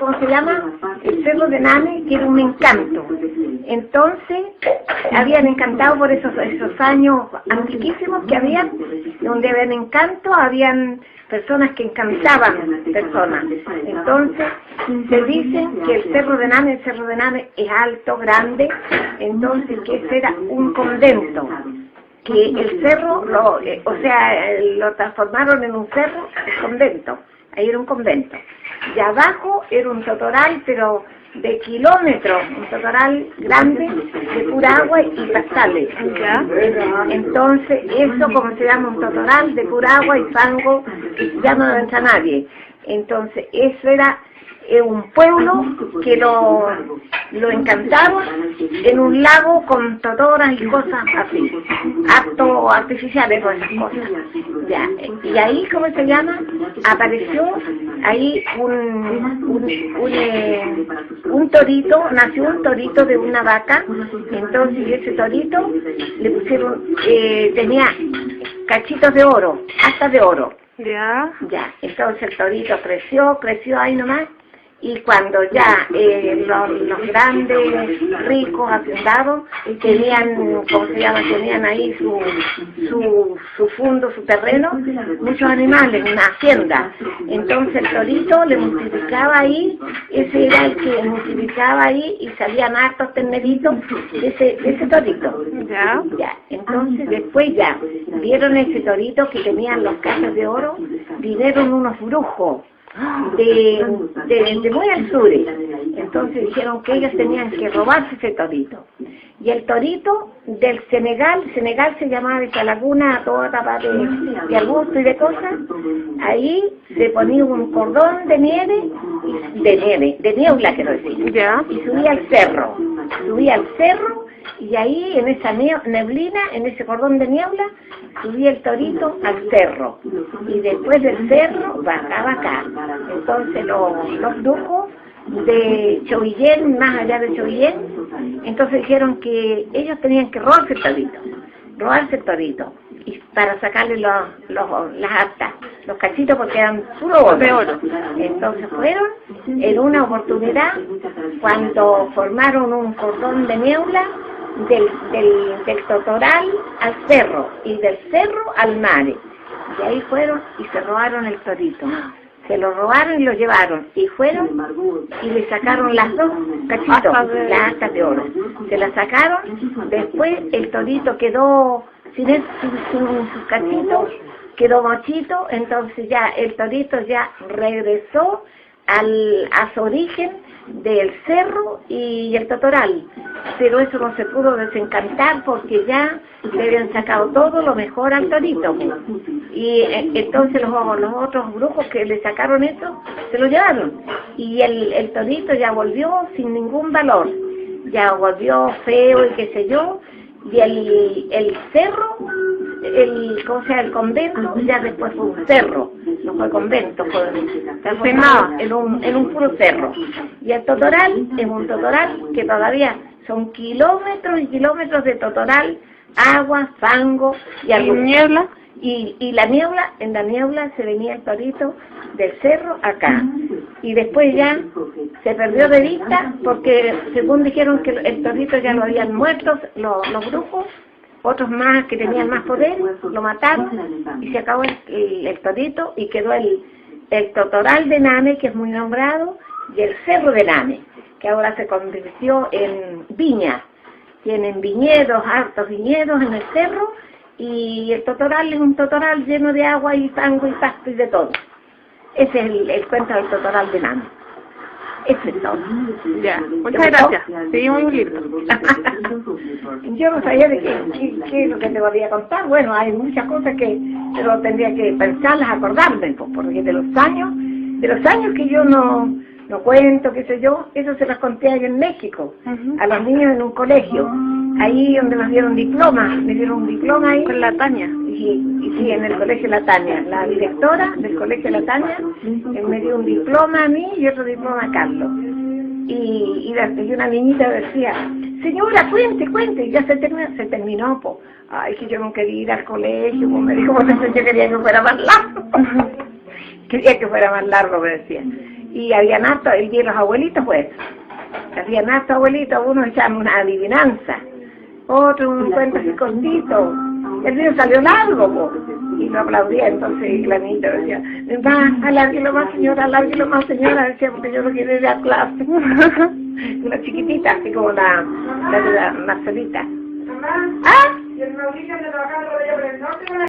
¿cómo se llama? El Cerro de Nane, que era un encanto. Entonces, habían encantado por esos años antiquísimos que habían, donde habían encanto, habían personas que encantaban personas. Entonces, se dice que el Cerro de Nane es alto, grande, entonces que ese era un convento. Que el cerro, lo transformaron en un cerro, un convento. Ahí era un convento. Y abajo era un totoral, pero de kilómetros, un totoral grande, de pura agua y pastales. ¿Ya? Entonces, eso como se llama un totoral de pura agua y fango, y ya no entra nadie. Entonces, eso era un pueblo que lo encantaba en un lago con totoras y cosas así, actos artificiales con esas cosas. Ya. Y ahí, ¿cómo se llama? Apareció ahí un torito, nació un torito de una vaca, entonces ese torito le pusieron, tenía cachitos de oro, astas de oro. Ya. Ya, entonces el torito creció ahí nomás. Y cuando ya los grandes, ricos, hacendados, tenían, ¿cómo se llama? Tenían ahí su fondo, su terreno, muchos animales, una hacienda. Entonces el torito le multiplicaba ahí, ese era el que multiplicaba ahí y salían hartos terneritos de ese torito. Ya. Ya. Entonces después ya vieron ese torito que tenían los cachos de oro, vinieron unos brujos de muy al sur. Entonces dijeron que ellos tenían que robarse ese torito. Y el torito del Senegal se llamaba esa laguna toda tapada de arbusto y de cosas, ahí se ponía un cordón de niebla quiero decir, ¿ya? Y subía al cerro, y ahí en esa neblina, en ese cordón de niebla, subía el torito al cerro, y después del cerro bajaba acá. Entonces los brujos de Chovillén, más allá de Chovillén, entonces dijeron que ellos tenían que robarse el torito, y para sacarle las actas, los cachitos, porque eran puro oro. Entonces fueron en una oportunidad cuando formaron un cordón de niebla del totoral al cerro y del cerro al mar, y ahí fueron y se robaron el torito. Se lo robaron y lo llevaron, y fueron y le sacaron las dos cachitos, las astas de oro. Se las sacaron, después el torito quedó sin sus cachitos, quedó mochito, entonces ya el torito ya regresó a su origen del cerro y el totoral, pero eso no se pudo desencantar porque ya le habían sacado todo lo mejor al torito, y entonces los otros brujos que le sacaron eso se lo llevaron, y el torito ya volvió sin ningún valor, ya volvió feo y qué sé yo, y el cerro, el convento ya después fue un cerro, no fue convento, fue transformado en un puro cerro. Y el totoral es un totoral que todavía son kilómetros y kilómetros de totoral, agua, fango y niebla. Y en la niebla se venía el torito del cerro acá. Y después ya se perdió de vista porque según dijeron que el torito ya lo habían muerto los brujos, otros más que tenían más poder, lo mataron y se acabó el torito, y quedó el totoral de Nane, que es muy nombrado, y el cerro de Nane, que ahora se convirtió en viña. Tienen viñedos, hartos viñedos en el cerro, y el totoral es un totoral lleno de agua y fango y pasto y de todo. Ese es el cuento del totoral de Nane. Eso es todo. Ya, muchas gracias. Sí, muy lindo. Yo no sabía de qué es lo que te podía contar. Bueno, hay muchas cosas pero tendría que pensarlas, acordarme, porque de los años que yo no cuento, qué sé yo, eso se las conté ahí en México, a los niños en un colegio, ahí donde nos dieron diplomas, me dieron un diploma ahí. Con la Tania. Y sí, en el colegio La Tania, la directora del colegio La Tania, me dio un diploma a mí y otro diploma a Carlos. Y una niñita decía, señora, cuente, y ya se terminó, pues. Ay, que yo no quería ir al colegio, pues me dijo, yo quería que fuera más largo. Quería que fuera más largo, me decía. Y habían harto, el día de los abuelitos, pues. Habían harto abuelitos, unos echaban una adivinanza, otro un cuento así cortito. El mío salió largo, pues. Y lo aplaudía, entonces la niñita decía, va, alárguelo más señora, decía, porque yo no quiero ir a clase. Una chiquitita, así como la Marcelita. ¿Ah?